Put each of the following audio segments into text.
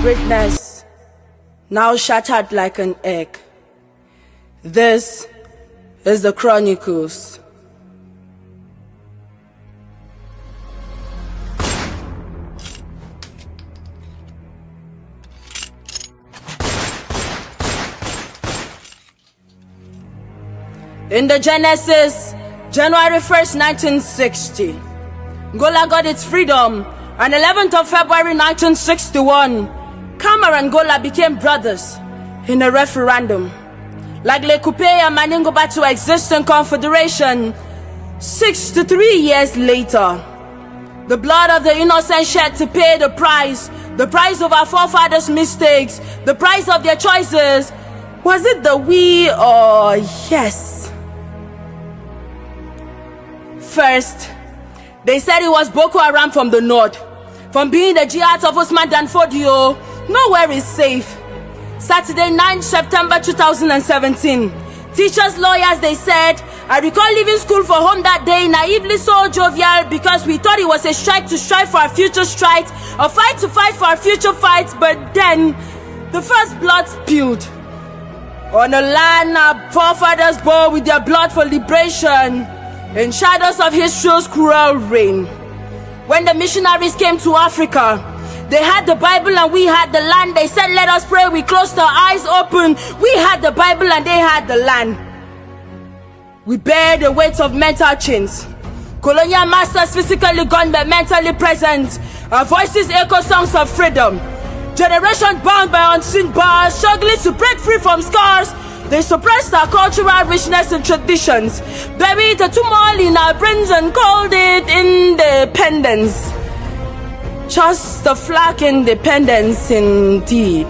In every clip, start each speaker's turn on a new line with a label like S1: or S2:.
S1: greatness, now shattered like an egg. This is the Chronicles. In the Genesis, January 1st, 1960, Angola got its freedom, and 11th of February 1961, Cameroon and Angola became brothers in a referendum. Like Le Coupe and Maningo Batu exist in confederation, 63 years later, the blood of the innocent shed to pay the price of our forefathers' mistakes, the price of their choices. Was it the we or yes? First, they said it was Boko Haram from the north. From being the jihad of Usman Dan Fodio, nowhere is safe. Saturday, 9 September 2017. Teachers, lawyers, they said, I recall leaving school for home that day, naively so jovial, because we thought it was a strike to strive for our future strides, a fight to fight for our future fights. But then, the first blood spilled on a land our forefathers bore with their blood for liberation, in shadows of history's cruel reign. When the missionaries came to Africa, they had the Bible and we had the land. They said, let us pray. We closed our eyes open. We had the Bible and they had the land. We bear the weight of mental chains. Colonial masters physically gone but mentally present. Our voices echo songs of freedom. Generations bound by unseen bars, struggling to break free from scars. They suppressed our cultural richness and traditions, buried the turmoil in our brains and called it independence. Just a flag independence indeed.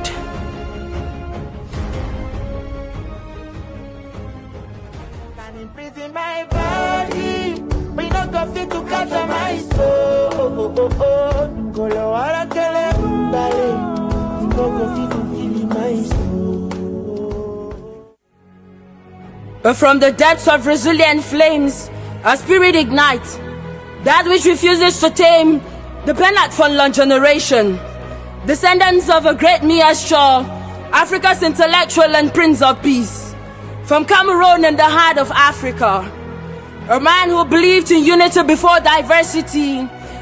S1: But from the depths of resilient flames, our spirit ignites. That which refuses to tame, the Bernard Fonlon generation, descendants of a great Mia Shaw, Africa's intellectual and Prince of Peace. From Cameroon in the heart of Africa, a man who believed in unity before diversity,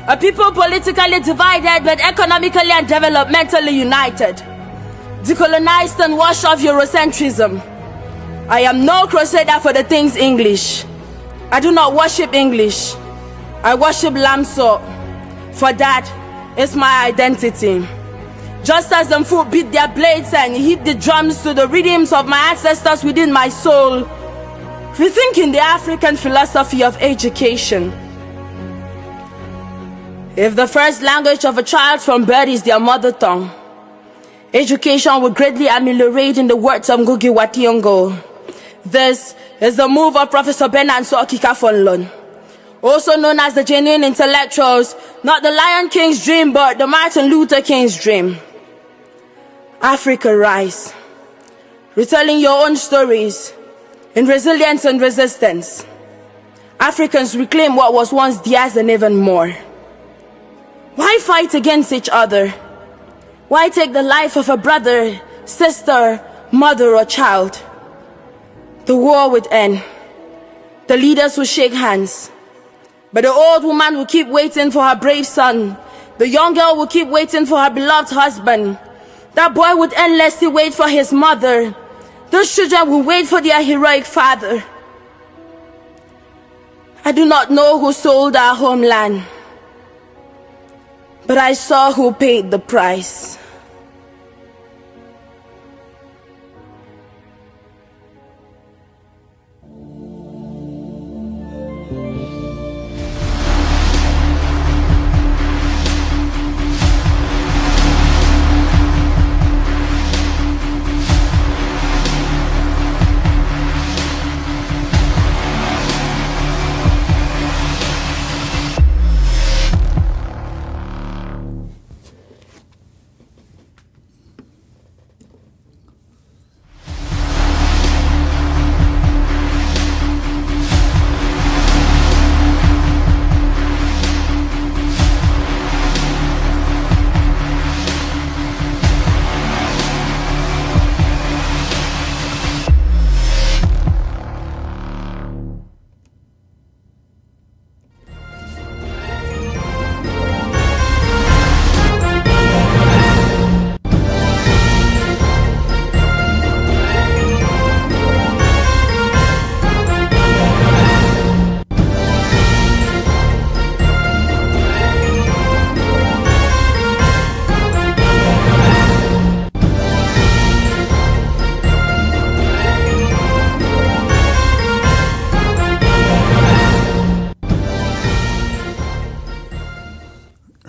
S1: a people politically divided but economically and developmentally united, decolonized and washed off Eurocentrism. I am no crusader for the things English. I do not worship English. I worship Lamso. For that is my identity. Just as the foot beat their blades and hit the drums to the rhythms of my ancestors within my soul, rethinking the African philosophy of education. If the first language of a child from birth is their mother tongue, education will greatly ameliorate, in the words of Ngugi wa Thiong'o. This is the move of Professor Bernard Okika Fonlon, also known as the genuine intellectuals, not the Lion King's dream, but the Martin Luther King's dream. Africa, rise, retelling your own stories in resilience and resistance. Africans reclaim what was once theirs and even more. Why fight against each other? Why take the life of a brother, sister, mother, or child? The war would end. The leaders will shake hands. But the old woman will keep waiting for her brave son. The young girl will keep waiting for her beloved husband. That boy would endlessly wait for his mother. Those children will wait for their heroic father. I do not know who sold our homeland, but I saw who paid the price.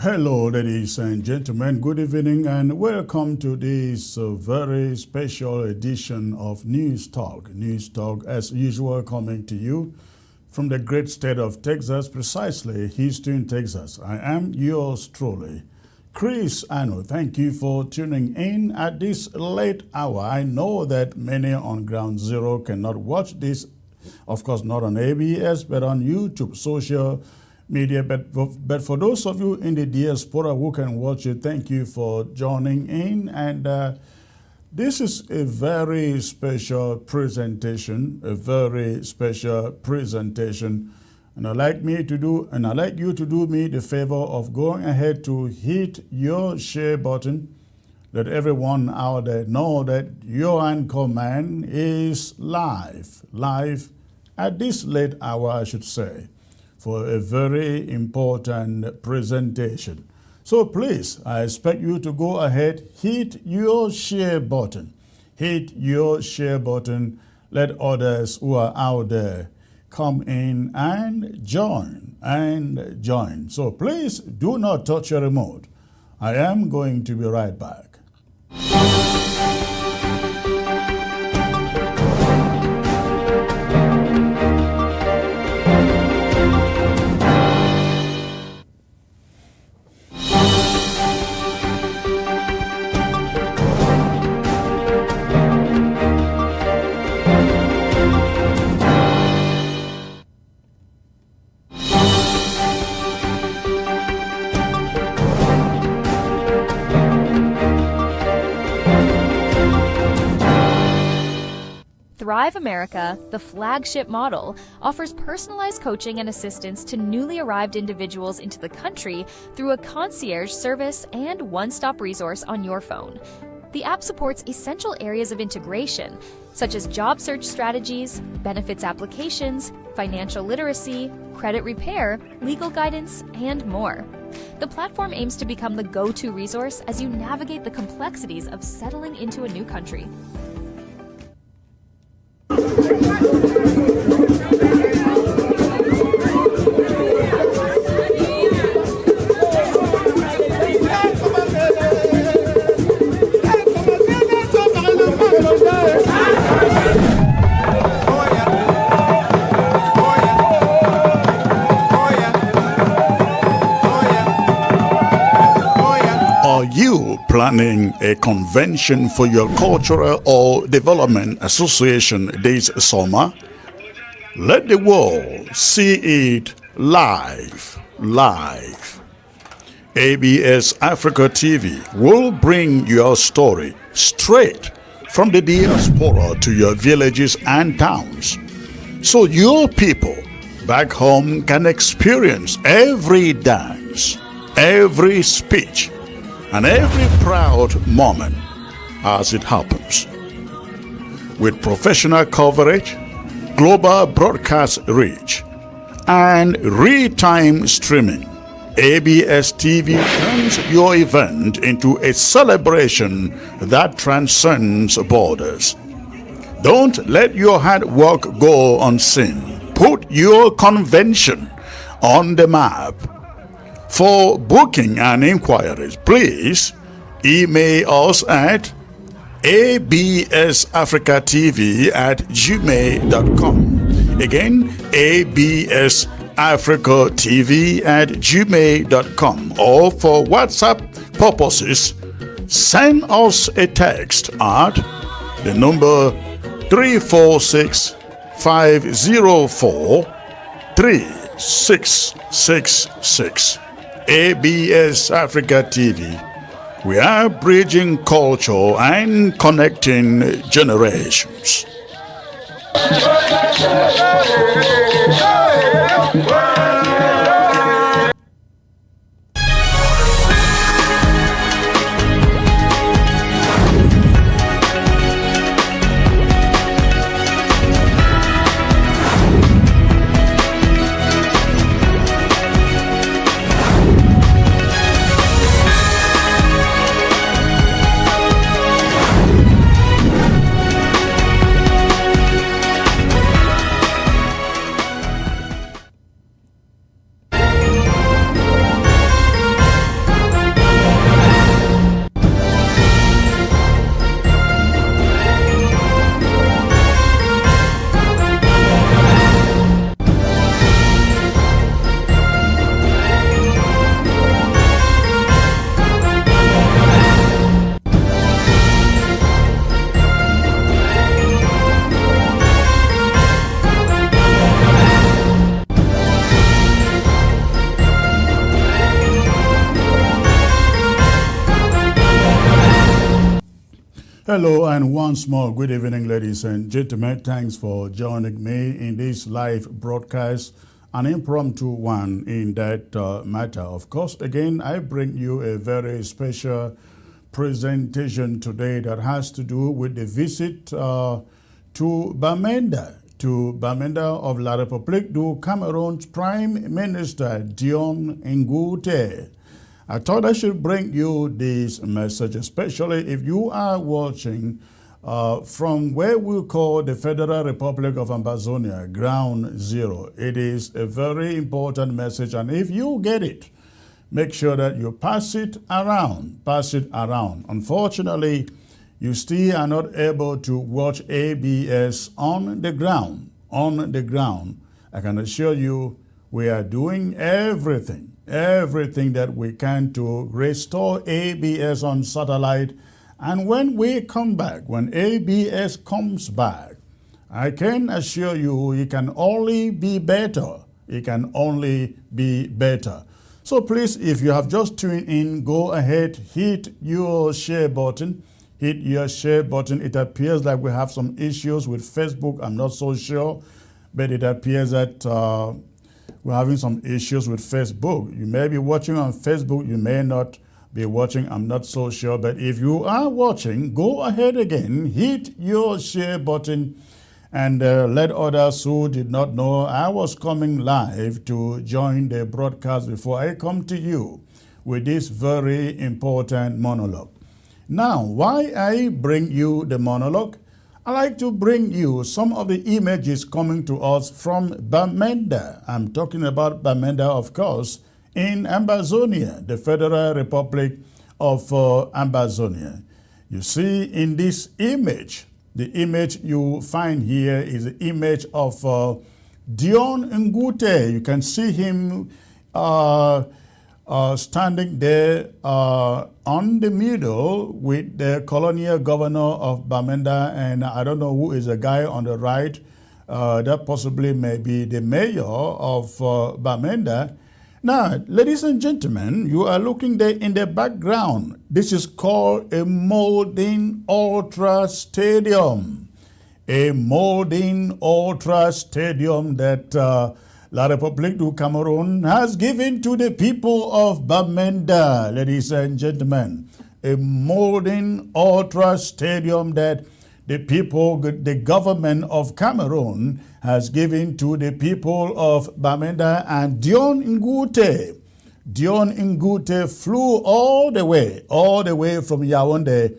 S2: Hello, ladies and gentlemen. Good evening and welcome to this very special edition of News Talk. News Talk, as usual, coming to you from the great state of Texas, precisely Houston, Texas. I am yours truly, Chris Ano. Thank you for tuning in at this late hour. I know that many on Ground Zero cannot watch this, of course, not on ABS, but on YouTube, social media. But for those of you in the diaspora who can watch it, thank you for joining in. And this is a very special presentation, And I'd like you to do me the favor of going ahead to hit your share button. Let everyone out there know that your anchor man is live at this late hour, I should say, for a very important presentation. So please, I expect you to go ahead, hit your share button. Hit your share button. Let others who are out there come in and join. So please do not touch your remote. I am going to be right back.
S3: Thrive America, the flagship model, offers personalized coaching and assistance to newly arrived individuals into the country through a concierge service and one-stop resource on your phone. The app supports essential areas of integration, such as job search strategies, benefits applications, financial literacy, credit repair, legal guidance, and more. The platform aims to become the go-to resource as you navigate the complexities of settling into a new country.
S2: Are you planning a convention for your cultural or development association this summer? Let the world see it live. ABS Africa TV will bring your story straight from the diaspora to your villages and towns, so your people back home can experience every dance, every speech, and every proud moment as it happens. With professional coverage, global broadcast reach, and real-time streaming, ABS TV turns your event into a celebration that transcends borders. Don't let your hard work go unseen. Put your convention on the map. For booking and inquiries, please email us at absafricatv@gmail.com. Again, absafricatv@gmail.com. Or for WhatsApp purposes, send us a text at the number 346-504-3666. ABS Africa TV. We are bridging culture and connecting generations. Hello and once more, good evening, ladies and gentlemen. Thanks for joining me in this live broadcast, an impromptu one in that matter. Of course, again, I bring you a very special presentation today that has to do with the visit to Bamenda, of La République du Cameroon's Prime Minister, Dion Ngute'S. I thought I should bring you this message, especially if you are watching from where we call the Federal Republic of Ambazonia, Ground Zero. It is a very important message, and if you get it, make sure that you pass it around. Pass it around. Unfortunately, you still are not able to watch ABS on the ground. On the ground, I can assure you, we are doing everything that we can to restore ABS on satellite. And when we come back, when ABS comes back, I can assure you it can only be better. It can only be better. So please, if you have just tuned in, go ahead, hit your share button. Hit your share button. It appears like we have some issues with Facebook. I'm not so sure, but it appears that we're having some issues with Facebook. You may be watching on Facebook, you may not be watching, I'm not so sure. But if you are watching, go ahead again, hit your share button and let others who did not know I was coming live to join the broadcast before I come to you with this very important monologue. Now, why I bring you the monologue? I like to bring you some of the images coming to us from Bamenda. I'm talking about Bamenda, of course, in Ambazonia, the Federal Republic of Ambazonia. You see in this image, the image you find here is the image of Dion Ngute'S. You can see him standing there on the middle with the colonial governor of Bamenda, and I don't know who is the guy on the right. That possibly may be the mayor of Bamenda. Now, ladies and gentlemen, you are looking there in the background. This is called a modern ultra stadium. A modern ultra stadium that La République du Cameroon has given to the people of Bamenda, ladies and gentlemen. A modern ultra stadium that the people, the government of Cameroon has given to the people of Bamenda. And Dion Ngute'S flew all the way from Yaoundé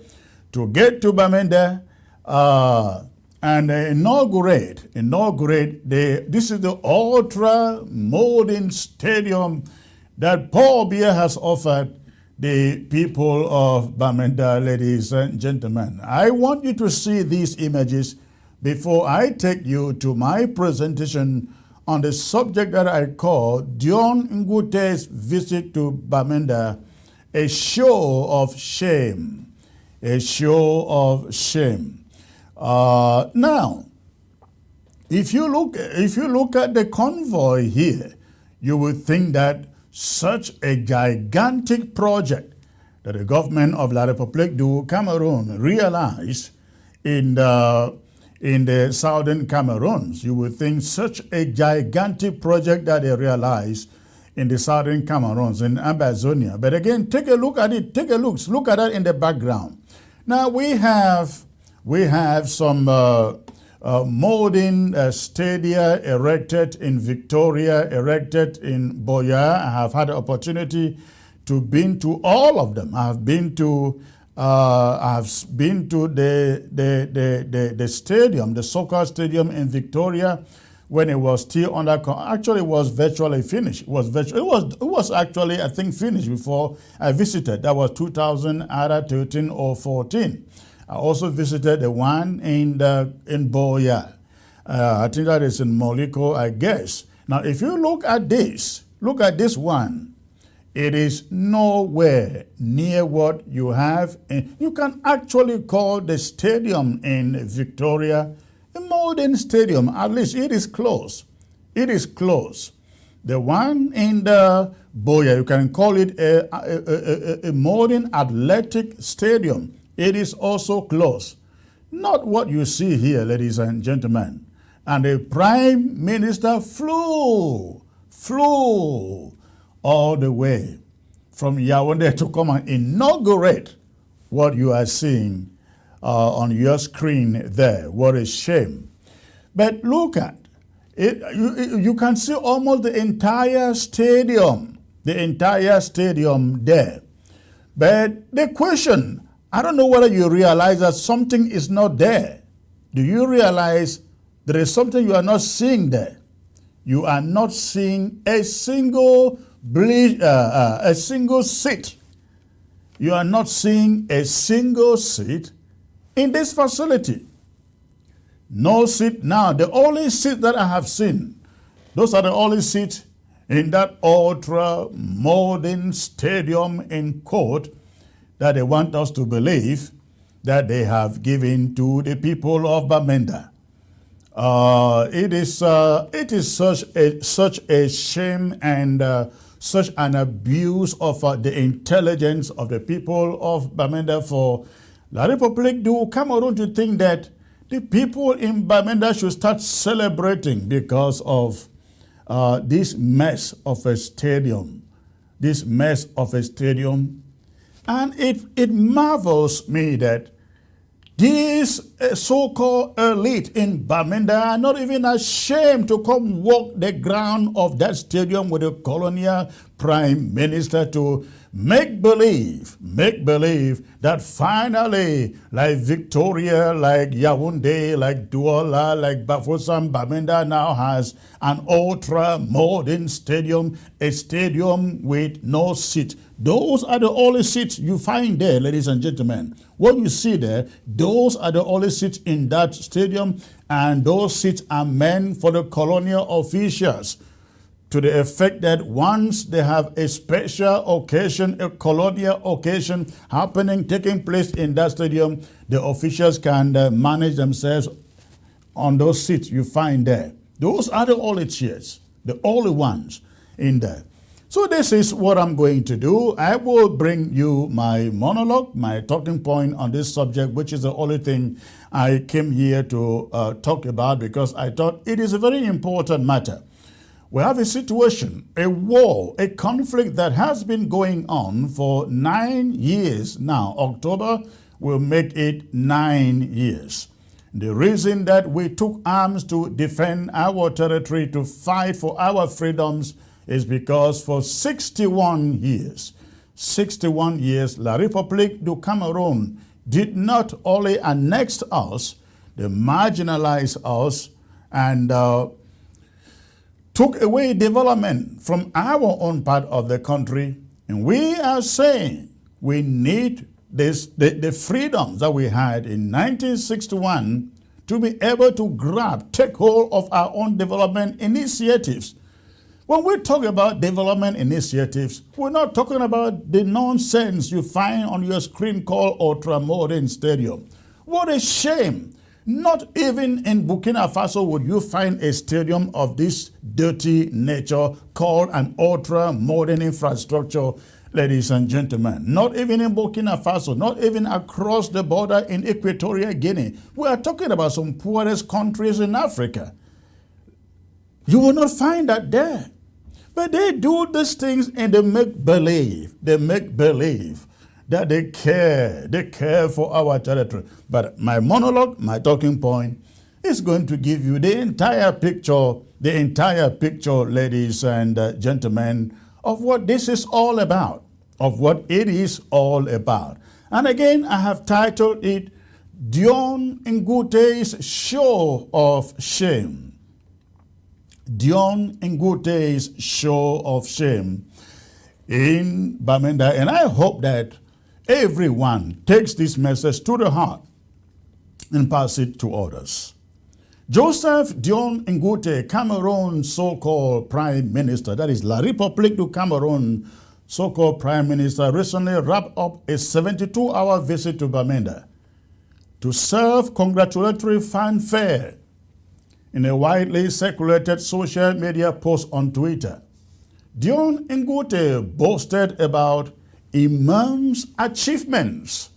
S2: to get to Bamenda and inaugurate this is the ultra modern stadium that Paul Biya has offered the people of Bamenda, ladies and gentlemen. I want you to see these images before I take you to my presentation on the subject that I call Dion Ngute'S visit to Bamenda, a show of shame. A show of shame. Now, if you look at the convoy here, you would think that such a gigantic project that the government of La République du Cameroon realized in the southern Cameroons, you would think such a gigantic project that they realized in the southern Cameroons, in Ambazonia. But again, take a look at it. Look at that in the background. Now we have some modern stadia erected in Victoria, erected in Boya. I have had the opportunity to been to all of them. I have been to the stadium, the soccer stadium in Victoria, when it was still under. Actually, it was virtually finished. It was actually, I think, finished before I visited. That was 2013 or 14. I also visited the one in Boya. I think that is in Moliko, I guess. Now, if you look at this one. It is nowhere near what you have. You can actually call the stadium in Victoria a modern stadium. At least it is close. It is close. The one in the Boya, you can call it a modern athletic stadium. It is also close. Not what you see here, ladies and gentlemen. And the Prime Minister flew all the way from Yaoundé to come and inaugurate what you are seeing on your screen there. What a shame. But look at it. You can see almost the entire stadium there. But the question, I don't know whether you realize that something is not there. Do you realize there is something you are not seeing there? You are not seeing a single seat. You are not seeing a single seat in this facility. No seat now. The only seat that I have seen, those are the only seats in that ultra-modern stadium in court that they want us to believe that they have given to the people of Bamenda. It is such a shame and such an abuse of the intelligence of the people of Bamenda for La République du Cameroon to think that the people in Bamenda should start celebrating because of this mess of a stadium. This mess of a stadium. And it marvels me that these so-called elite in Bamenda are not even ashamed to come walk the ground of that stadium with the colonial prime minister to make believe that finally, like Victoria, like Yaoundé, like Douala, like Bafoussam, Bamenda now has an ultra-modern stadium, a stadium with no seat. Those are the only seats you find there, ladies and gentlemen. What you see there, those are the only seats in that stadium, and those seats are meant for the colonial officials, to the effect that once they have a special occasion, a colonial occasion taking place in that stadium, the officials can manage themselves on those seats you find there. Those are the only chairs, the only ones in there. So this is what I'm going to do. I will bring you my monologue, my talking point on this subject, which is the only thing I came here to talk about, because I thought it is a very important matter. We have a situation, a war, a conflict that has been going on for 9 years now. October will make it 9 years. The reason that we took arms to defend our territory, to fight for our freedoms, is because for 61 years, La République du Cameroon did not only annex us, they marginalized us and took away development from our own part of the country. And we are saying we need the freedoms that we had in 1961 to be able to take hold of our own development initiatives. When we talk about development initiatives, we're not talking about the nonsense you find on your screen called ultra-modern stadium. What a shame. Not even in Burkina Faso would you find a stadium of this dirty nature called an ultra-modern infrastructure, ladies and gentlemen. Not even in Burkina Faso, not even across the border in Equatorial Guinea. We are talking about some poorest countries in Africa. You will not find that there. But they do these things and they make believe that they care for our territory. But my monologue, my talking point, is going to give you the entire picture, ladies and gentlemen, of what this is all about, of what it is all about. And again, I have titled it, Dion Ngute'S Show of Shame. Dion Ngute'S Show of Shame in Bamenda. And I hope that everyone takes this message to the heart and pass it to others. Joseph Dion Ngute'S, Cameroon's so-called prime minister, that is La République du Cameroon, so-called prime minister, recently wrapped up a 72-hour visit to Bamenda to serve congratulatory fanfare in a widely circulated social media post on Twitter. Dion Ngute'S boasted about immense achievements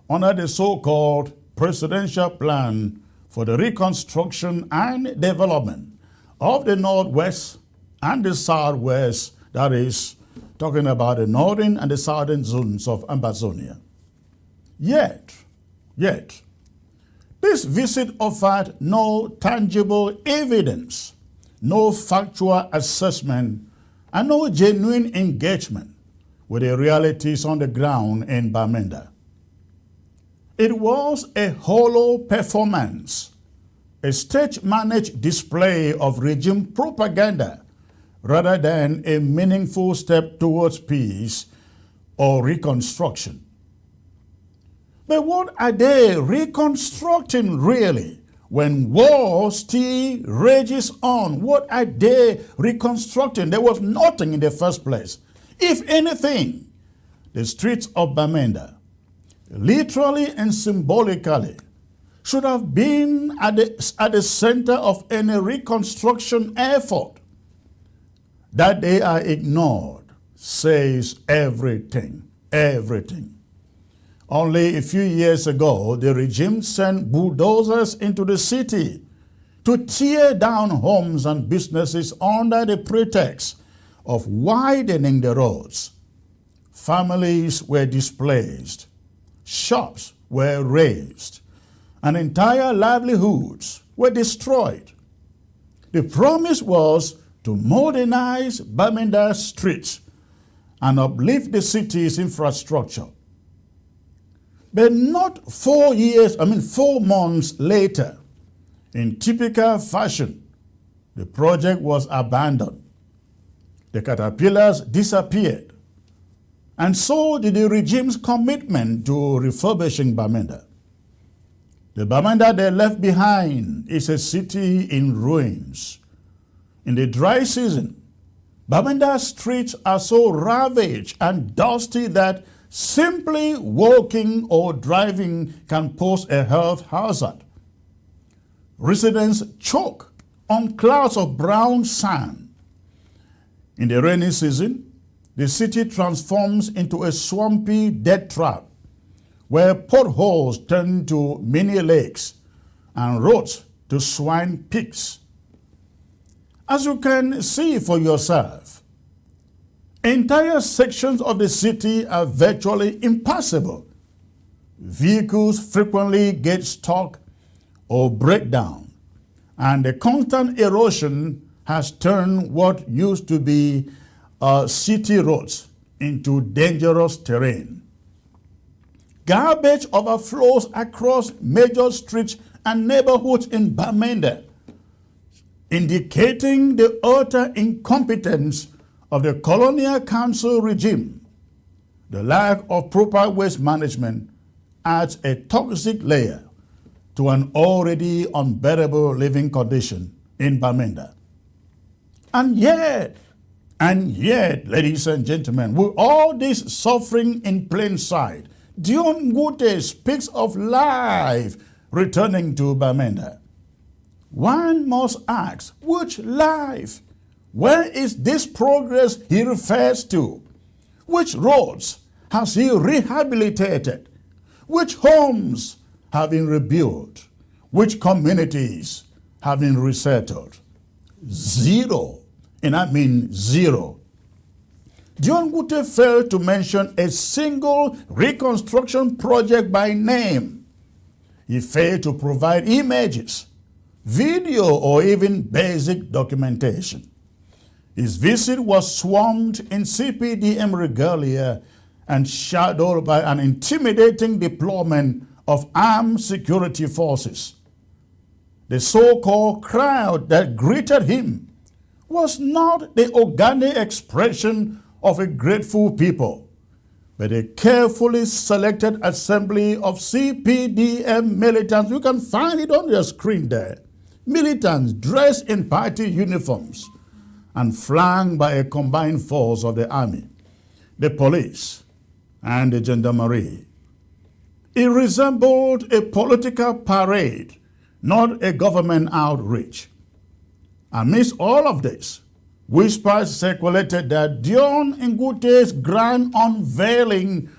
S2: under the so-called Presidential Plan for the Reconstruction and Development of the Northwest and the Southwest, that is, talking about the northern and the southern zones of Amazonia. Yet, this visit offered no tangible evidence, no factual assessment, and no genuine engagement with the realities on the ground in Bamenda. It was a hollow performance, a stage-managed display of regime propaganda rather than a meaningful step towards peace or reconstruction. But what are they reconstructing really when war still rages on? What are they reconstructing? There was nothing in the first place. If anything, the streets of Bamenda, literally and symbolically, should have been at the center of any reconstruction effort. That they are ignored says everything. Only a few years ago, the regime sent bulldozers into the city to tear down homes and businesses under the pretext of widening the roads. Families were displaced, shops were razed, and entire livelihoods were destroyed. The promise was to modernize Bamenda's streets and uplift the city's infrastructure. But not 4 months later, in typical fashion, the project was abandoned. The caterpillars disappeared, and so did the regime's commitment to refurbishing Bamenda. The Bamenda they left behind is a city in ruins. In the dry season, Bamenda's streets are so ravaged and dusty that simply walking or driving can pose a health hazard. Residents choke on clouds of brown sand. In the rainy season, the city transforms into a swampy death trap where potholes turn to mini lakes and roads to swine pits. As you can see for yourself, entire sections of the city are virtually impassable. Vehicles frequently get stuck or break down, and the constant erosion has turned what used to be city roads into dangerous terrain. Garbage overflows across major streets and neighborhoods in Bamenda, indicating the utter incompetence of the colonial council regime. The lack of proper waste management adds a toxic layer to an already unbearable living condition in Bamenda. And yet, ladies and gentlemen, with all this suffering in plain sight, Dion Ngute'S speaks of life returning to Bamenda. One must ask, which life? Where is this progress he refers to? Which roads has he rehabilitated? Which homes have been rebuilt? Which communities have been resettled? Zero. And I mean zero. Dion Ngute'S failed to mention a single reconstruction project by name. He failed to provide images, video, or even basic documentation. His visit was swamped in CPDM regalia and shadowed by an intimidating deployment of armed security forces. The so-called crowd that greeted him was not the organic expression of a grateful people, but a carefully selected assembly of CPDM militants. You can find it on your screen there. Militants dressed in party uniforms and flanked by a combined force of the army, the police, and the gendarmerie. It resembled a political parade, not a government outreach. Amidst all of this, whispers circulated that Dion Ngute'S grand unveiling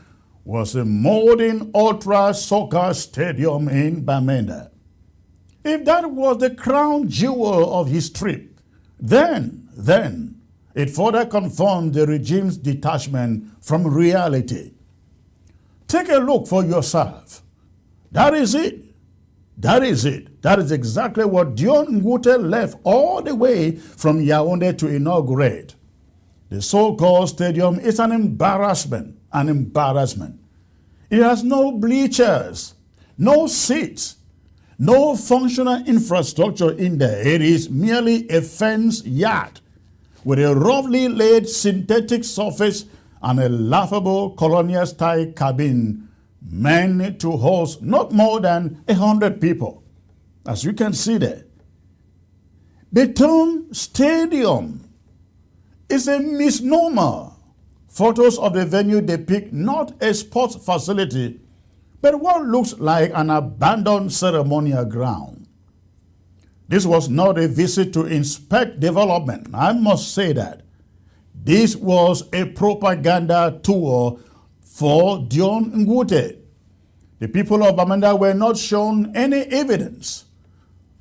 S2: was a modern ultra soccer stadium in Bamenda. If that was the crown jewel of his trip, then it further confirmed the regime's detachment from reality. Take a look for yourself. That is it. That is it. That is exactly what Dion Ngute'S left all the way from Yaoundé to inaugurate. The so-called stadium is an embarrassment. An embarrassment. It has no bleachers, no seats, no functional infrastructure in there. It is merely a fenced yard with a roughly laid synthetic surface and a laughable colonial-style cabin meant to host not more than 100 people, as you can see there. The term stadium is a misnomer. Photos of the venue depict not a sports facility, but what looks like an abandoned ceremonial ground. This was not a visit to inspect development, I must say that. This was a propaganda tour for Dion Ngute'S. The people of Bamenda were not shown any evidence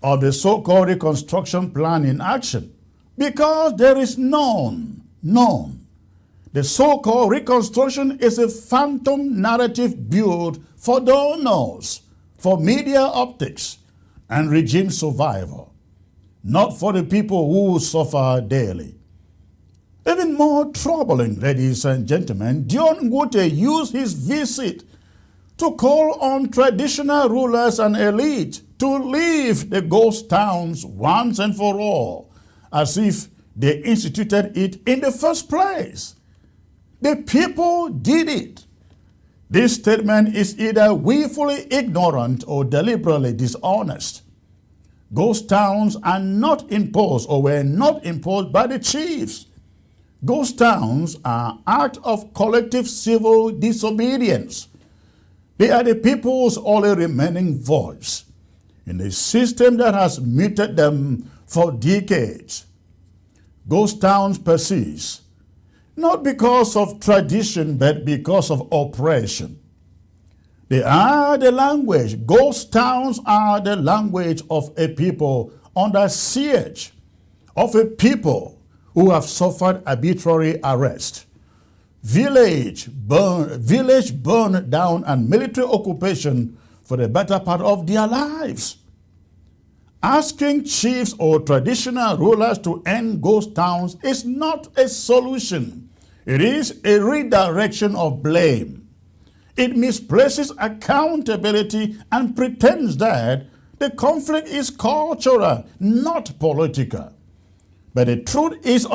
S2: of the so-called reconstruction plan in action because there is none. The so-called reconstruction is a phantom narrative built for donors, for media optics, and regime survival, not for the people who suffer daily. Even more troubling, ladies and gentlemen, Dion Ngute'S used his visit to call on traditional rulers and elite to leave the ghost towns once and for all, as if they instituted it in the first place. The people did it. This statement is either willfully ignorant or deliberately dishonest. Ghost towns are not imposed or were not imposed by the chiefs. Ghost towns are act of collective civil disobedience. They are the people's only remaining voice in a system that has muted them for decades. Ghost towns persist, not because of tradition, but because of oppression. They are the language. Ghost towns are the language of a people under siege, of a people who have suffered arbitrary arrest, village burned down, and military occupation for the better part of their lives. Asking chiefs or traditional rulers to end ghost towns is not a solution. It is a redirection of blame. It misplaces accountability and pretends that the conflict is cultural, not political. But the truth is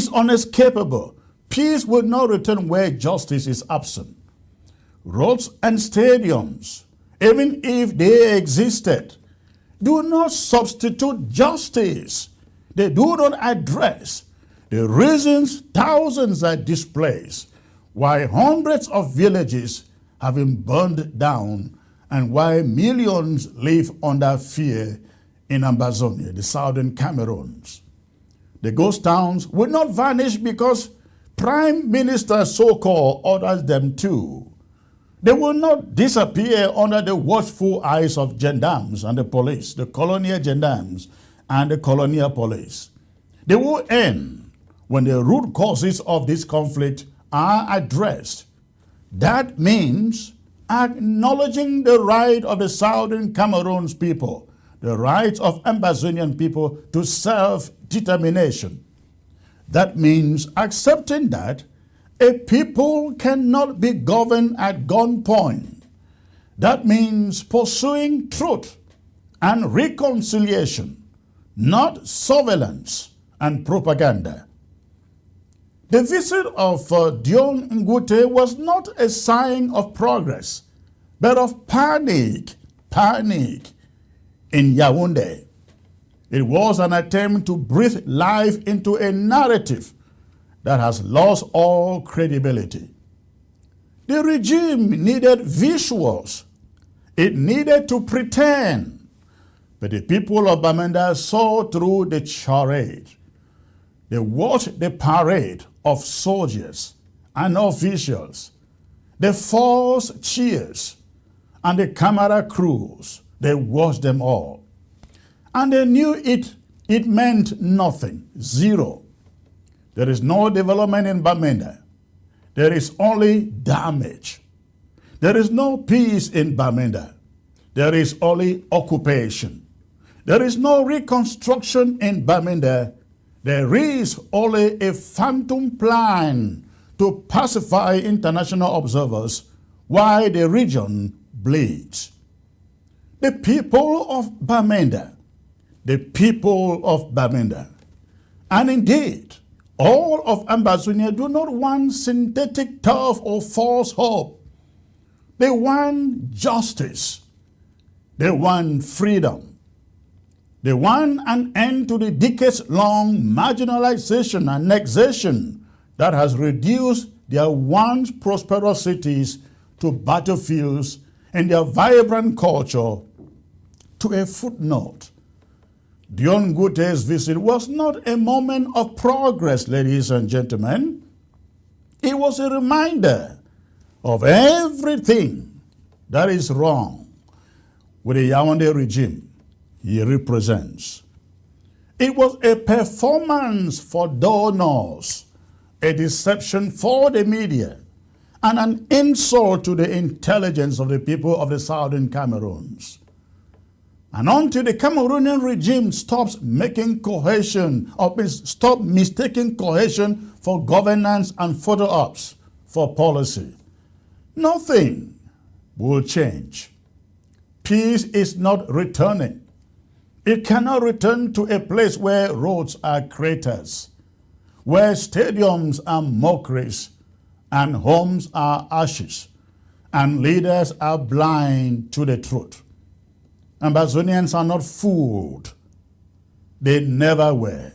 S2: unescapable. Peace will not return where justice is absent. Roads and stadiums, even if they existed, do not substitute justice. They do not address the reasons thousands are displaced, why hundreds of villages have been burned down, and why millions live under fear in Amazonia, the southern Cameroons. The ghost towns will not vanish because Prime Minister so-called orders them to. They will not disappear under the watchful eyes of gendarmes and the police, the colonial gendarmes and the colonial police. They will end when the root causes of this conflict are addressed. That means acknowledging the right of the southern Cameroon's people, the right of Amazonian people to self-determination. That means accepting that a people cannot be governed at gunpoint. That means pursuing truth and reconciliation, not surveillance and propaganda. The visit of Dion Ngute'S was not a sign of progress, but of panic in Yaoundé. It was an attempt to breathe life into a narrative that has lost all credibility. The regime needed visuals. It needed to pretend. But the people of Bamenda saw through the charade. They watched the parade of soldiers and officials. the false cheers, and the camera crews. They watched them all. And they knew it meant nothing, zero. There is no development in Bamenda. There is only damage. There is no peace in Bamenda. There is only occupation. There is no reconstruction in Bamenda. There is only a phantom plan to pacify international observers while the region bleeds. The people of Bamenda, and indeed, all of Ambazonia do not want synthetic turf or false hope. They want justice. They want freedom. They want an end to the decades-long marginalization and annexation that has reduced their once prosperous cities to battlefields and their vibrant culture to a footnote. Dion Ngute'S visit was not a moment of progress, ladies and gentlemen. It was a reminder of everything that is wrong with the Yaoundé regime he represents. It was a performance for donors, a deception for the media, and an insult to the intelligence of the people of the Southern Cameroons. And until the Cameroonian regime stops making cohesion, or stop mistaking cohesion for governance and photo ops for policy, nothing will change. Peace is not returning. It cannot return to a place where roads are craters, where stadiums are mockeries, and homes are ashes, and leaders are blind to the truth. Ambazonians are not fooled. They never were,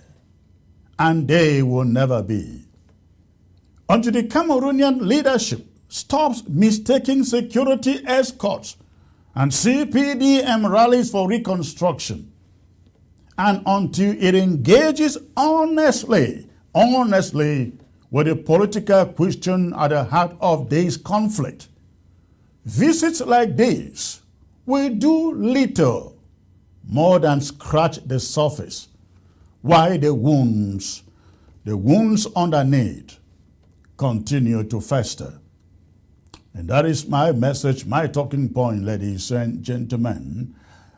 S2: and they will never be. Until the Cameroonian leadership stops mistaking security escorts and CPDM rallies for reconstruction, and until it engages honestly with the political question at the heart of this conflict, visits like this will do little more than scratch the surface, while the wounds underneath continue to fester. And that is my message, my talking point, ladies and gentlemen.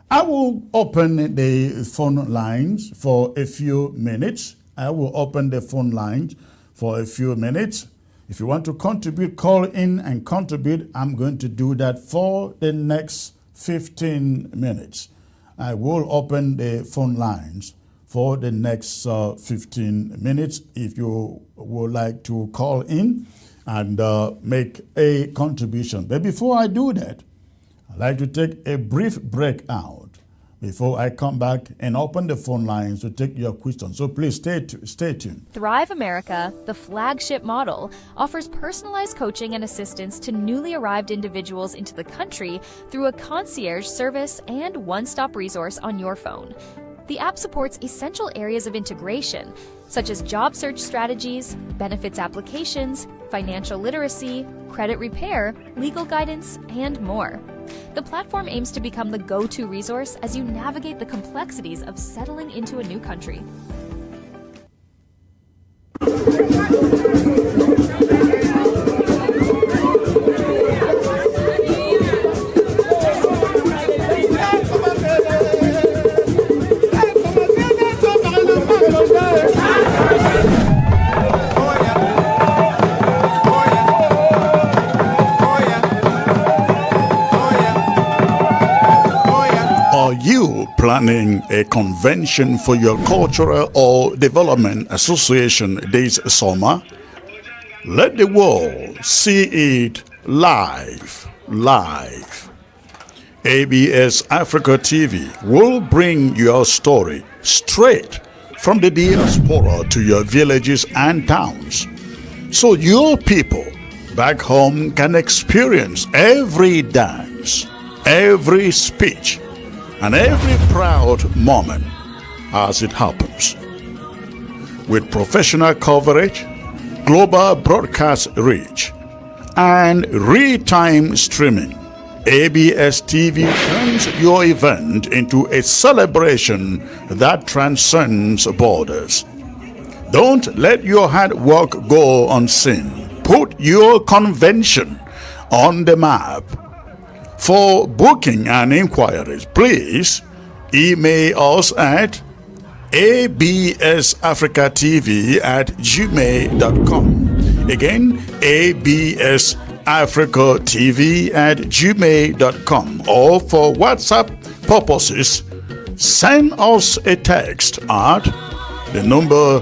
S2: I will open the phone lines for a few minutes. If you want to contribute, call in and contribute. I'm going to do that for the next 15 minutes. I will open the phone lines for the next 15 minutes if you would like to call in and make a contribution. But before I do that, I'd like to take a brief break out before I come back and open the phone lines to take your questions. So please stay tuned.
S3: Thrive America, the flagship model, offers personalized coaching and assistance to newly arrived individuals into the country through a concierge service and one-stop resource on your phone. The app supports essential areas of integration, such as job search strategies, benefits applications, financial literacy, credit repair, legal guidance, and more. The platform aims to become the go-to resource as you navigate the complexities of settling into a new country.
S2: Are you planning a convention for your cultural or development association this summer? Let the world see it live. ABS Africa TV will bring your story straight from the diaspora to your villages and towns, so your people back home can experience every dance, every speech, and every proud moment as it happens. With professional coverage, global broadcast reach, and real-time streaming. ABS TV turns your event into a celebration that transcends borders. Don't let your hard work go unseen. Put your convention on the map. For booking and inquiries, please email us at absafricatv@gmail.com. Again, absafricatv@gmail.com. Or for WhatsApp purposes, send us a text at the number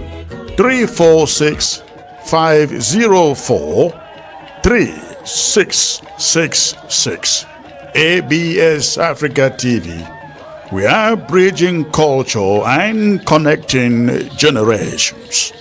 S2: 346-504-3666. ABS Africa TV. We are bridging culture and connecting generations.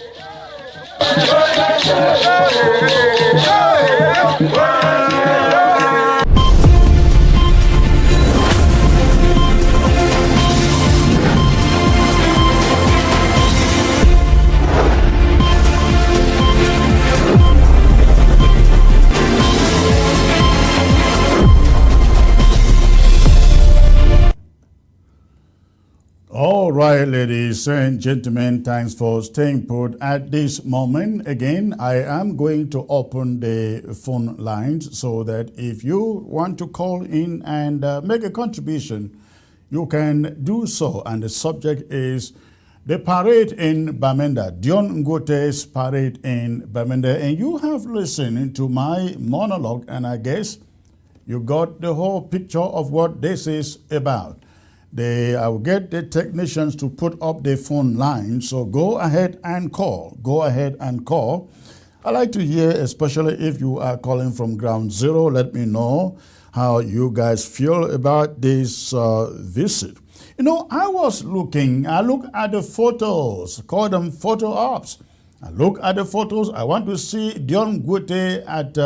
S2: All right, ladies and gentlemen, thanks for staying put at this moment. Again, I am going to open the phone lines so that if you want to call in and make a contribution, you can do so. And the subject is the parade in Bamenda, Dion Ngute'S parade in Bamenda. And you have listened to my monologue, and I guess you got the whole picture of what this is about. I will get the technicians to put up the phone line, so go ahead and call. Go ahead and call. I like to hear, especially if you are calling from ground zero, let me know how you guys feel about this visit. You know, I look at the photos, call them photo ops. I look at the photos, I want to see Dion Ngute at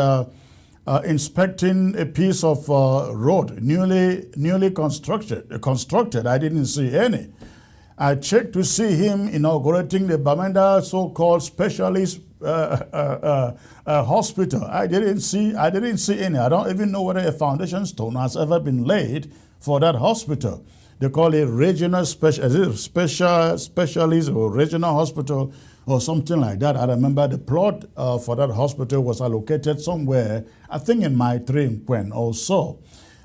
S2: inspecting a piece of road, newly constructed. I didn't see any. I checked to see him inaugurating the Bamenda so-called specialist hospital. I didn't see any. I don't even know whether a foundation stone has ever been laid for that hospital. They call it regional specialist or regional hospital or something like that. I remember the plot for that hospital was allocated somewhere, I think in my train Quen or so.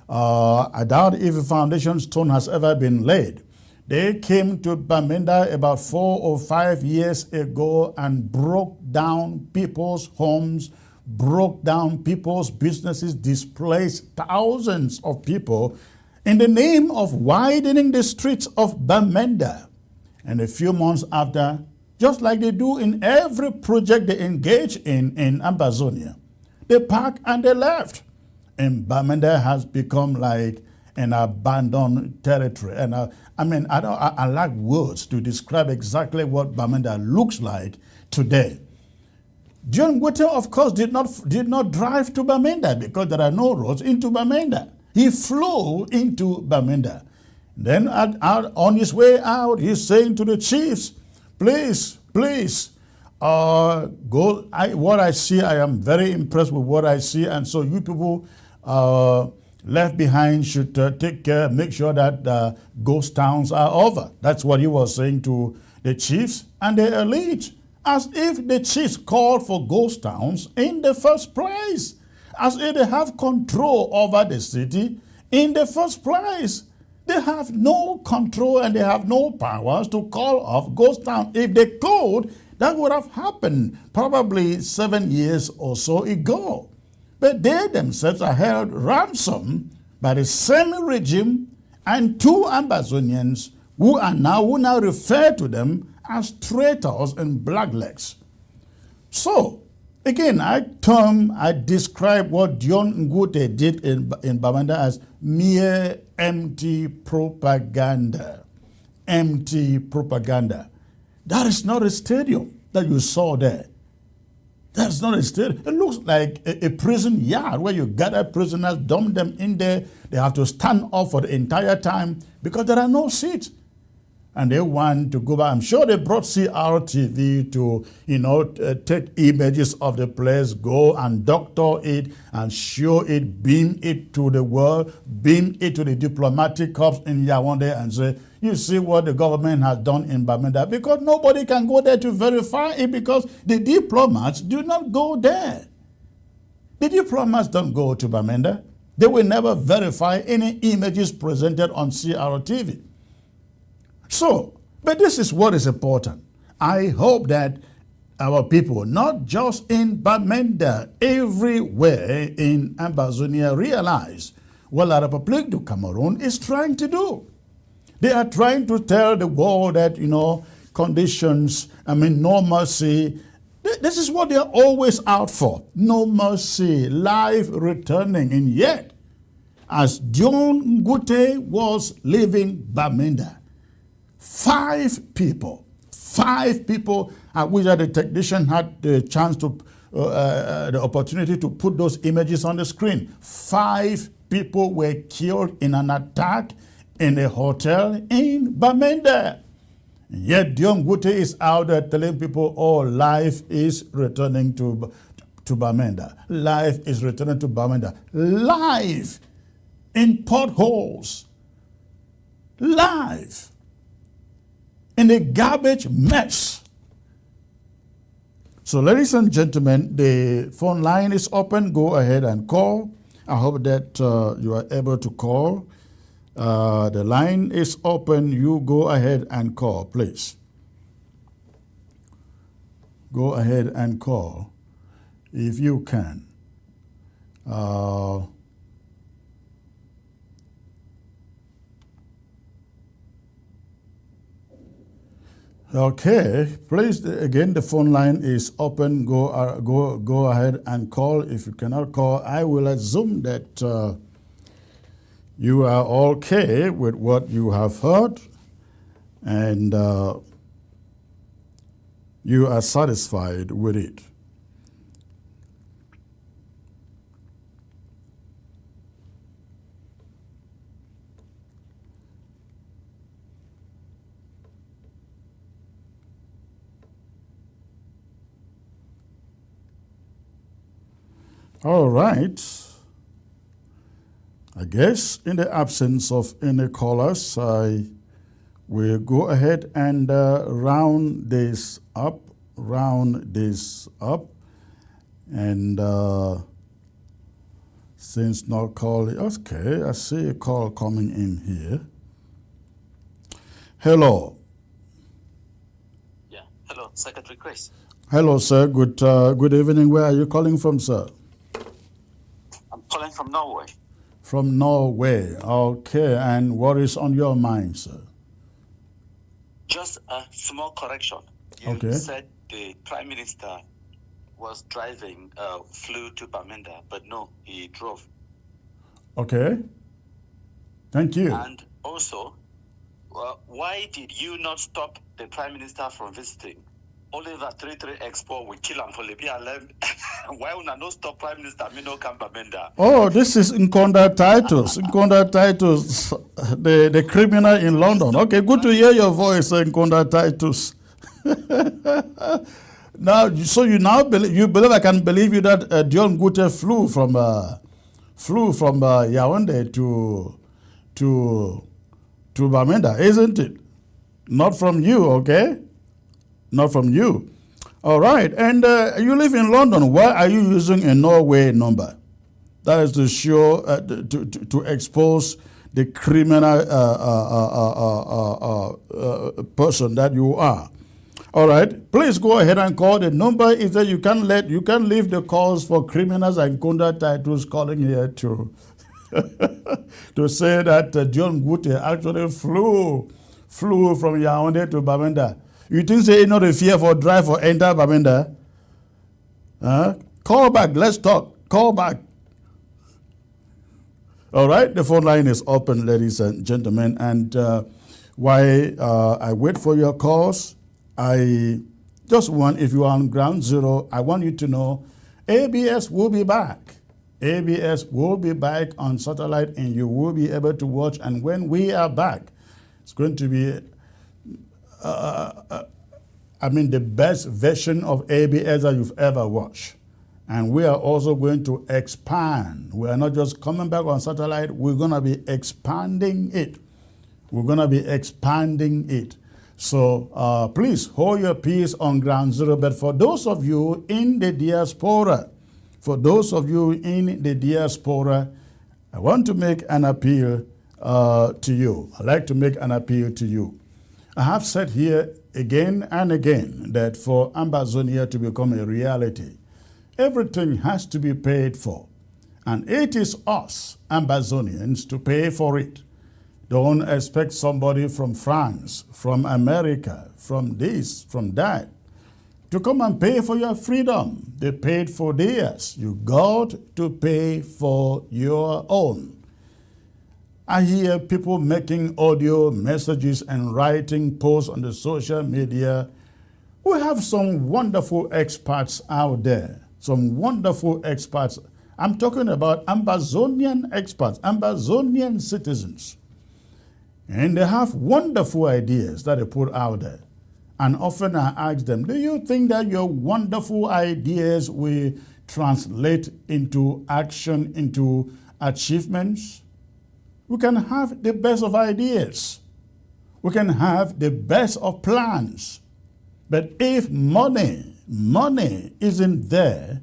S2: I doubt if a foundation stone has ever been laid. They came to Bamenda about 4 or 5 years ago and broke down people's homes, broke down people's businesses, displaced thousands of people in the name of widening the streets of Bamenda. And a few months after, just like they do in every project they engage in Amazonia, they packed and they left. And Bamenda has become like an abandoned territory. And I lack words to describe exactly what Bamenda looks like today. Dion Ngute, of course, did not drive to Bamenda because there are no roads into Bamenda. He flew into Bamenda. Then on his way out, he's saying to the chiefs, please, go. What I see, I am very impressed with what I see. And so you people left behind should take care, make sure that ghost towns are over. That's what he was saying to the chiefs and the elite. As if the chiefs called for ghost towns in the first place. As if they have control over the city in the first place. They have no control and they have no powers to call off ghost town. If they could, that would have happened probably 7 years or so ago. But they themselves are held ransom by the same regime and 2 Amazonians who now refer to them as traitors and blacklegs. So, again, I describe what Dion Ngute did in Bamenda as mere empty propaganda. Empty propaganda. That is not a stadium that you saw there. That's not a stadium. It looks like a prison yard where you gather prisoners, dump them in there. They have to stand up for the entire time because there are no seats. and they want to go back. I'm sure they brought CRTV to, take images of the place, go and doctor it and show it, beam it to the world, beam it to the diplomatic corps in Yaoundé and say, you see what the government has done in Bamenda, because nobody can go there to verify it because the diplomats do not go there. The diplomats don't go to Bamenda. They will never verify any images presented on CRTV. So, but this is what is important. I hope that our people, not just in Bamenda, everywhere in Ambazonia, realize what La République du Cameroon is trying to do. They are trying to tell the world that, conditions, no mercy. This is what they are always out for. No mercy, life returning. And yet, as Dion Ngute'S was leaving Bamenda, five people, I wish that the technician had the chance to, the opportunity to put those images on the screen. 5 people were killed in an attack in a hotel in Bamenda. Yet Dion Ngute'S is out there telling people, oh, life is returning to Bamenda. Life is returning to Bamenda. Life in potholes. Life in a garbage mess. So, ladies and gentlemen, the phone line is open. Go ahead and call. I hope that you are able to call. The line is open. You go ahead and call, please. Go ahead and call if you can. Okay, please, again, the phone line is open. Go ahead and call. If you cannot call, I will assume that you are okay with what you have heard and you are satisfied with it. All right. I guess in the absence of any callers, I will go ahead and round this up. And since no call, okay, I see a call coming in here. Hello.
S4: Yeah, hello, Secretary Chris.
S2: Hello, sir. Good evening. Where are you calling from, sir?
S4: I'm calling from Norway.
S2: From Norway. Okay, and what is on your mind, sir?
S4: Just a small correction. You said the Prime Minister was driving, flew to Bamenda, but no, he drove.
S2: Okay. Thank you.
S4: And also, why did you not stop the Prime Minister from visiting? Only the 33 Expo will kill him for Libya. Why would I not stop Prime Minister Mino Bamenda?
S2: Oh, this is Nkonda Titus. Nkonda Titus, the criminal in London. Okay, good to hear your voice, Nkonda Titus. Now, so you believe I can believe you that Dion Ngute'S flew from Yaoundé to Bamenda, isn't it? Not from you, okay? Not from you. All right. And you live in London. Why are you using a Norway number? That is to show, to expose the criminal person that you are. All right. Please go ahead and call. The number is that you can leave the calls for criminals and Nkonda Titus calling here to to say that Dion Ngute'S actually flew from Yaoundé to Bamenda. You think say not a fear for drive or enter Bamenda? Call back. Let's talk. Call back. All right. The phone line is open, ladies and gentlemen. And while I wait for your calls, I just want, if you are on ground zero, I want you to know ABS will be back. ABS will be back on satellite and you will be able to watch. And when we are back, it's going to be the best version of ABS that you've ever watched. And we are also going to expand. We are not just coming back on satellite, we're going to be expanding it. We're going to be expanding it. So please hold your peace on ground zero. But for those of you in the diaspora, I want to make an appeal to you. I'd like to make an appeal to you. I have said here again and again that for Ambazonia to become a reality, everything has to be paid for. And it is us, Ambazonians, to pay for it. Don't expect somebody from France, from America, from this, from that, to come and pay for your freedom. They paid for theirs. You got to pay for your own. I hear people making audio messages and writing posts on the social media. We have some wonderful experts out there, some wonderful experts. I'm talking about Ambazonian experts, Ambazonian citizens. And they have wonderful ideas that they put out there. And often I ask them, do you think that your wonderful ideas will translate into action, into achievements? We can have the best of ideas. We can have the best of plans. But if money isn't there,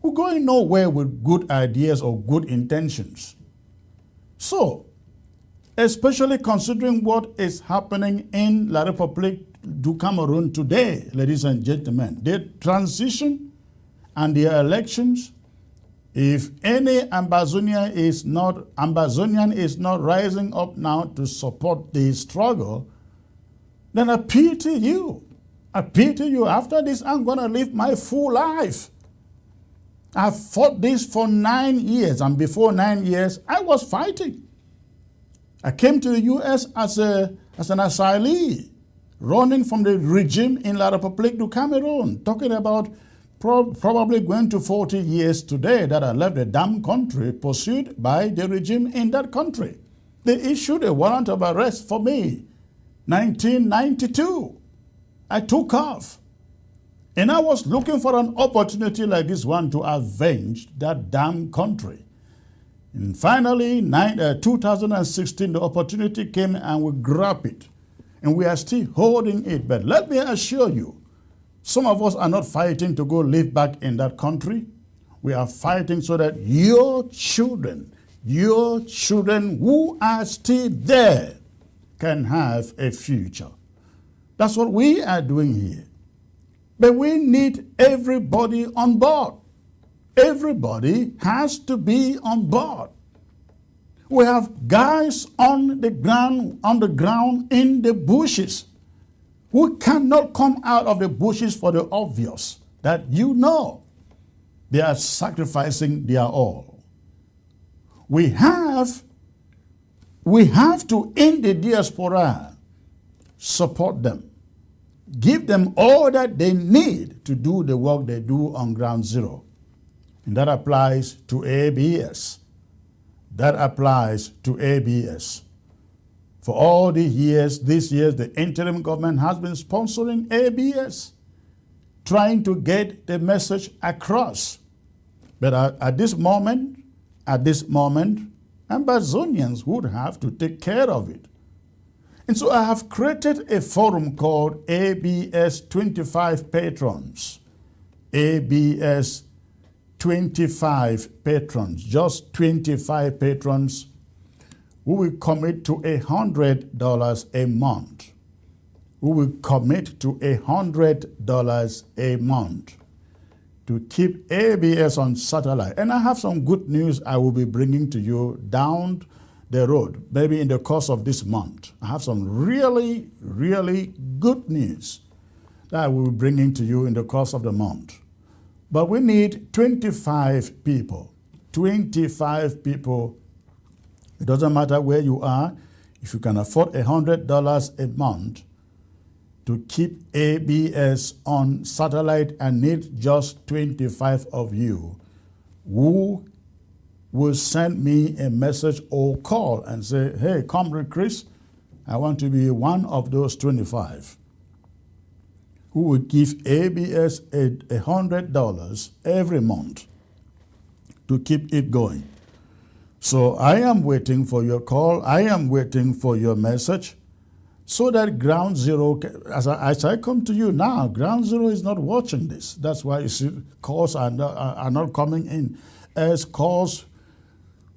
S2: we're going nowhere with good ideas or good intentions. So, especially considering what is happening in La République du Cameroon today, ladies and gentlemen, the transition and the elections, if any Ambazonian is not rising up now to support the struggle, then I pity you. I pity you. After this, I'm going to live my full life. I've fought this for 9 years, and before 9 years, I was fighting. I came to the U.S. as an asylee, running from the regime in La République du Cameroon, talking about probably going to 40 years today that I left the damn country pursued by the regime in that country. They issued a warrant of arrest for me, 1992. I took off. And I was looking for an opportunity like this one to avenge that damn country. And finally, 2016, the opportunity came and we grabbed it. And we are still holding it. But let me assure you, some of us are not fighting to go live back in that country. We are fighting so that your children who are still there can have a future. That's what we are doing here. But we need everybody on board. Everybody has to be on board. We have guys on the ground in the bushes who cannot come out of the bushes for the obvious, that they are sacrificing their all. We have to, in the diaspora, support them. Give them all that they need to do the work they do on ground zero. And that applies to ABS. That applies to ABS. For all these years, the interim government has been sponsoring ABS, trying to get the message across. But at this moment, Ambazonians would have to take care of it. And so I have created a forum called ABS 25 Patrons. ABS 25 patrons, just 25 patrons who will commit to $100 a month. Who will commit to $100 a month to keep ABS on satellite. And I have some good news I will be bringing to you down the road, maybe in the course of this month. I have some really, really good news that I will be bringing to you in the course of the month. But we need 25 people. 25 people. It doesn't matter where you are. If you can afford $100 a month to keep ABS on satellite and need just 25 of you who will send me a message or call and say, hey, Comrade Chris, I want to be one of those 25. who will give ABS $100 every month to keep it going. So I am waiting for your call. I am waiting for your message so that Ground Zero, as I come to you now, Ground Zero is not watching this. That's why you see calls are not coming in. As calls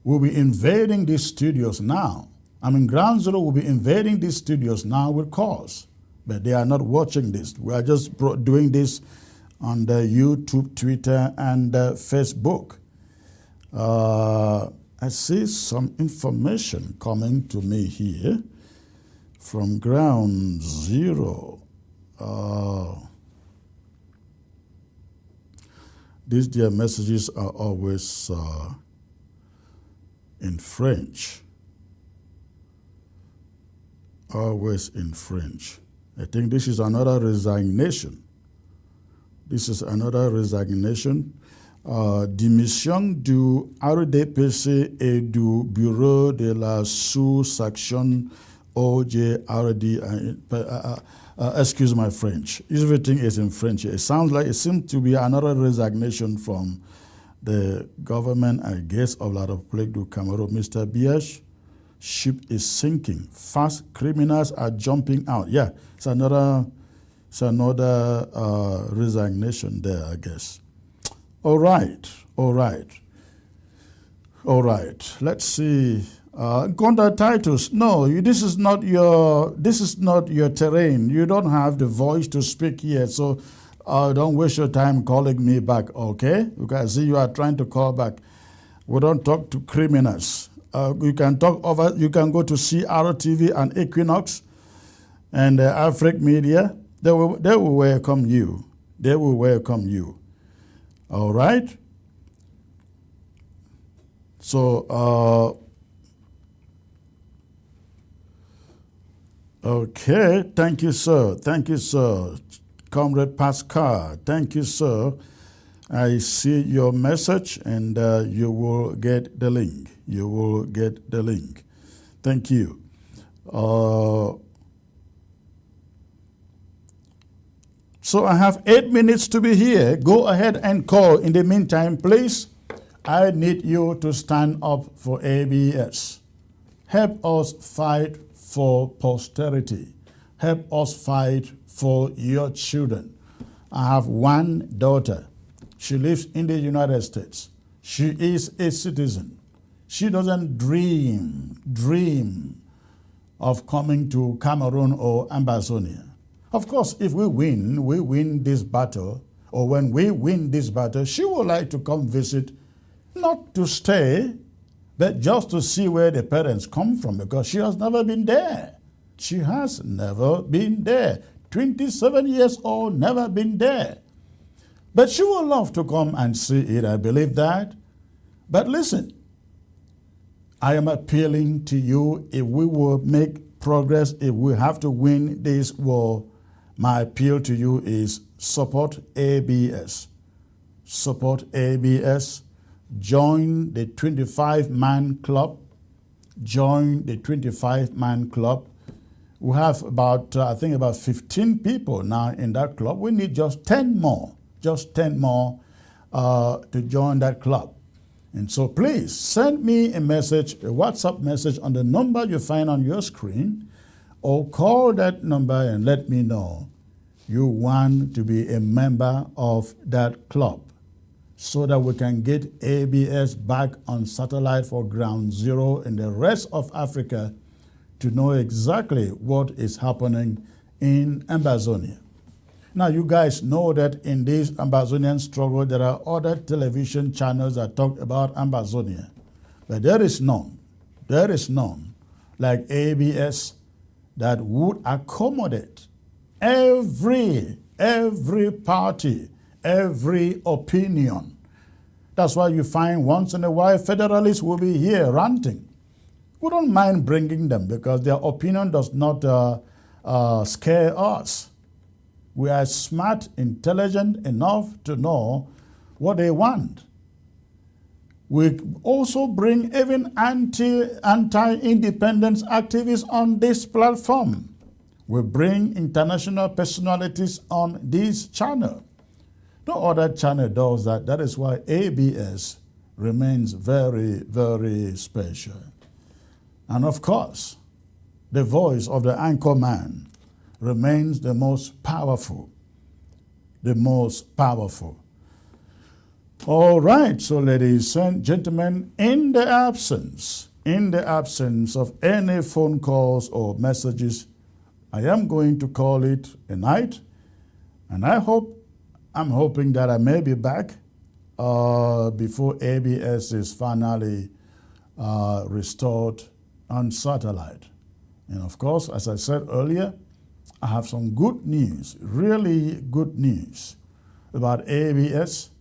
S2: will be invading these studios now. I mean, Ground Zero will be invading these studios now with calls, but they are not watching this. We are just doing this on the YouTube, Twitter, and Facebook. I see some information coming to me here from Ground Zero. These dear messages are always in French. Always in French. I think this is another resignation. This is another resignation. Démission du RDPC et du Bureau de la sous-section OJRD. Excuse my French. Everything is in French. It seems to be another resignation from the government, I guess, of la République du Cameroon. Mr. Biash, ship is sinking. Fast criminals are jumping out. Yeah, it's another resignation there, I guess. All right. Let's see. Gonda Titus, no, this is not your terrain. You don't have the voice to speak here, so don't waste your time calling me back, okay? Because I see you are trying to call back. We don't talk to criminals. You can go to CRTV and Equinox and Afric Media. They will welcome you. They will welcome you. All right? So, okay, thank you, sir. Comrade Pascal, thank you, sir. I see your message, and you will get the link. Thank you. So I have 8 minutes to be here. Go ahead and call. In the meantime, please, I need you to stand up for ABS. Help us fight for posterity. Help us fight for your children. I have one daughter. She lives in the United States. She is a citizen. She doesn't dream of coming to Cameroon or Ambazonia. Of course, if we win this battle, or when we win this battle, she would like to come visit, not to stay, but just to see where the parents come from, because she has never been there. She has never been there. 27 years old, never been there. But she would love to come and see it, I believe that. But listen, I am appealing to you. If we will make progress, if we have to win this war, my appeal to you is support ABS. Support ABS. Join the 25-man club. Join the 25-man club. We have about 15 people now in that club. We need just 10 more. Just 10 more to join that club. And so please send me a message, a WhatsApp message on the number you find on your screen, or call that number and let me know you want to be a member of that club so that we can get ABS back on satellite for Ground Zero and the rest of Africa to know exactly what is happening in Ambazonia. Now, you guys know that in this Ambazonian struggle, there are other television channels that talk about Ambazonia. But there is none like ABS that would accommodate every party, every opinion. That's why you find once in a while federalists will be here ranting. We don't mind bringing them because their opinion does not scare us. We are smart, intelligent enough to know what they want. We also bring even anti-independence activists on this platform. We bring international personalities on this channel. No other channel does that. That is why ABS remains very, very special. And of course, the voice of the anchor man remains the most powerful. The most powerful. All right, so ladies and gentlemen, in the absence of any phone calls or messages, I am going to call it a night, and I'm hoping that I may be back before ABS is finally restored on satellite. And of course, as I said earlier, I have some good news, really good news about ABS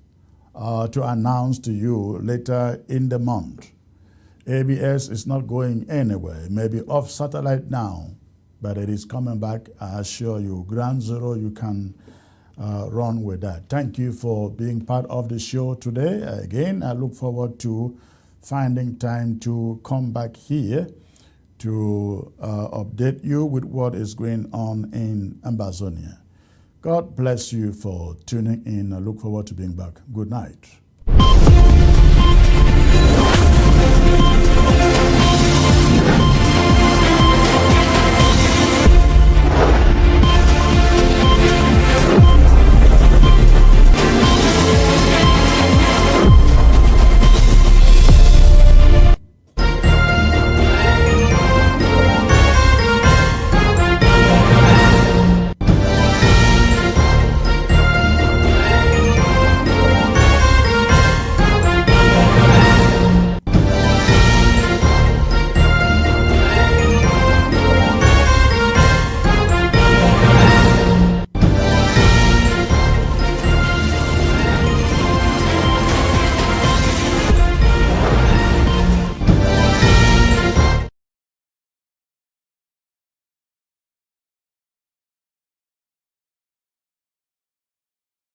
S2: to announce to you later in the month. ABS is not going anywhere. It may be off satellite now, but it is coming back, I assure you. Ground zero, you can run with that. Thank you for being part of the show today. Again, I look forward to finding time to come back here to update you with what is going on in Ambazonia. God bless you for tuning in. I look forward to being back. Good night.